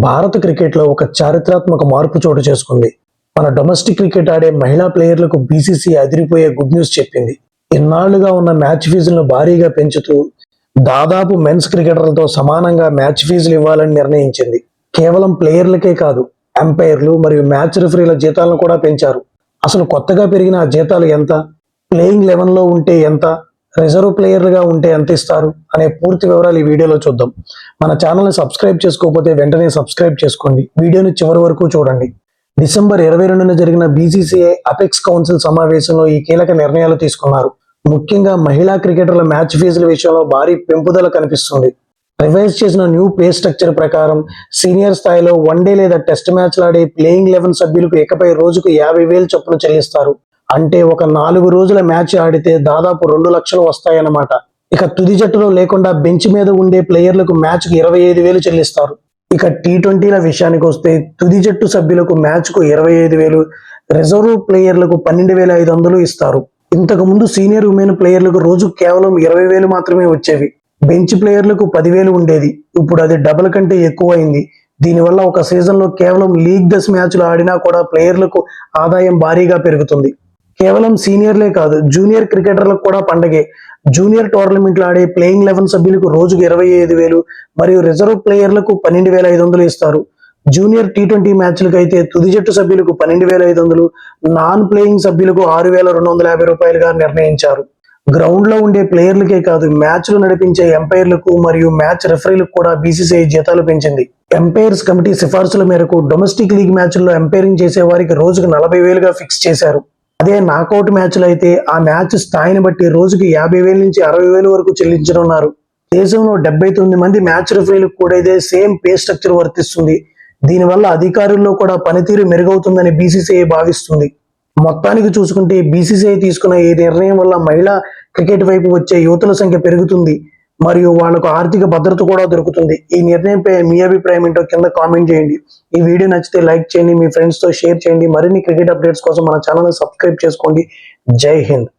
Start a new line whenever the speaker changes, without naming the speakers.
భారత క్రికెట్లో ఒక చారిత్రాత్మక మార్పు చోటు చేసుకుంది. మన డొమెస్టిక్ క్రికెట్ ఆడే మహిళా ప్లేయర్లకు బీసీసీ అదిరిపోయే గుడ్ న్యూస్ చెప్పింది. ఇన్నాళ్లుగా ఉన్న మ్యాచ్ ఫీజులను భారీగా పెంచుతూ దాదాపు మెన్స్ క్రికెటర్లతో సమానంగా మ్యాచ్ ఫీజులు ఇవ్వాలని నిర్ణయించింది. కేవలం ప్లేయర్లకే కాదు, అంపైర్లు మరియు మ్యాచ్ రిఫరీల జీతాలను కూడా పెంచారు. అసలు కొత్తగా పెరిగిన ఆ జీతాలు ఎంత, ప్లేయింగ్ 11లో ఉంటే ఎంత, రిజర్వ్ ప్లేయర్లుగా ఉంటే ఎంత ఇస్తారు అనే పూర్తి వివరాలు ఈ వీడియోలో చూద్దాం. మన ఛానల్ని సబ్స్క్రైబ్ చేసుకోకపోతే వెంటనే సబ్స్క్రైబ్ చేసుకోండి. వీడియోని చివరి వరకు చూడండి. డిసెంబర్ 22న జరిగిన బీసీసీఐ అపెక్స్ కౌన్సిల్ సమావేశంలో ఈ కీలక నిర్ణయాలు తీసుకున్నారు. ముఖ్యంగా మహిళా క్రికెటర్ల మ్యాచ్ ఫీజుల విషయంలో భారీ పెంపుదల కనిపిస్తుంది. రివైజ్ చేసిన న్యూ పే స్ట్రక్చర్ ప్రకారం సీనియర్ స్థాయిలో వన్డే లేదా టెస్ట్ మ్యాచ్లు ఆడే ప్లేయింగ్ 11 సభ్యులకు ఇకపై రోజుకు 50,000 చొప్పున చెల్లిస్తారు. అంటే ఒక 4 రోజుల మ్యాచ్ ఆడితే దాదాపు 2 లక్షలు వస్తాయన్నమాట. ఇక తుది జట్టులో లేకుండా బెంచ్ మీద ఉండే ప్లేయర్లకు మ్యాచ్కు 25,000 చెల్లిస్తారు. ఇక టీ20ల విషయానికి వస్తే తుది జట్టు సభ్యులకు మ్యాచ్కు 25,000, రిజర్వ్ ప్లేయర్లకు 12,500 ఇస్తారు. ఇంతకు ముందు సీనియర్ ఉమెన్ ప్లేయర్లకు రోజు కేవలం 20,000 మాత్రమే వచ్చేవి. బెంచ్ ప్లేయర్లకు 10,000 ఉండేది. ఇప్పుడు అది డబుల్ కంటే ఎక్కువ అయింది. దీనివల్ల ఒక సీజన్లో కేవలం లీగ్ దశ మ్యాచ్లు ఆడినా కూడా ప్లేయర్లకు ఆదాయం భారీగా పెరుగుతుంది. కేవలం సీనియర్లే కాదు, జూనియర్ క్రికెటర్లకు కూడా పండగే. జూనియర్ టోర్నమెంట్లు ఆడే ప్లేయింగ్ 11 సభ్యులకు రోజుకు 25,000 మరియు రిజర్వ్ ప్లేయర్లకు 12,500 ఇస్తారు. జూనియర్ టీ20 మ్యాచ్లకు అయితే తుది జట్టు సభ్యులకు 12,500, నాన్ ప్లేయింగ్ సభ్యులకు 6,250 రూపాయలుగా నిర్ణయించారు. గ్రౌండ్ లో ఉండే ప్లేయర్లకే కాదు, మ్యాచ్లు నడిపించే ఎంపైర్లకు మరియు మ్యాచ్ రెఫరీలకు కూడా బీసీసీఐ జీతాలు పెంచింది. ఎంపైర్స్ కమిటీ సిఫార్సుల మేరకు డొమెస్టిక్ లీగ్ మ్యాచ్ల్లో ఎంపైరింగ్ చేసే వారికి రోజుకు 40,000గా ఫిక్స్ చేశారు. అదే నాకౌట్ మ్యాచ్లు అయితే ఆ మ్యాచ్ స్థాయిని బట్టి రోజుకి 50,000 నుంచి 60,000 వరకు చెల్లించనున్నారు. దేశంలో 79 మంది మ్యాచ్ రెఫరీలకు కూడా ఇదే సేమ్ పే స్ట్రక్చర్ వర్తిస్తుంది. దీనివల్ల అధికారుల్లో కూడా పనితీరు మెరుగవుతుందని బీసీసీఐ భావిస్తుంది. మొత్తానికి చూసుకుంటే బీసీసీఐ తీసుకున్న ఈ నిర్ణయం వల్ల మహిళా క్రికెట్ వైపు వచ్చే యువతుల సంఖ్య పెరుగుతుంది మరియు వాళ్లకు ఆర్థిక భద్రత కూడా దొరుకుతుంది. ఈ నిర్ణయంపై మీ అభిప్రాయం ఏంటో కింద కామెంట్ చేయండి. ఈ వీడియో నచ్చితే లైక్ చేయండి, మీ ఫ్రెండ్స్తో షేర్ చేయండి. మరిన్ని క్రికెట్ అప్డేట్స్ కోసం మన ఛానల్ని సబ్స్క్రైబ్ చేసుకోండి. జై హింద్.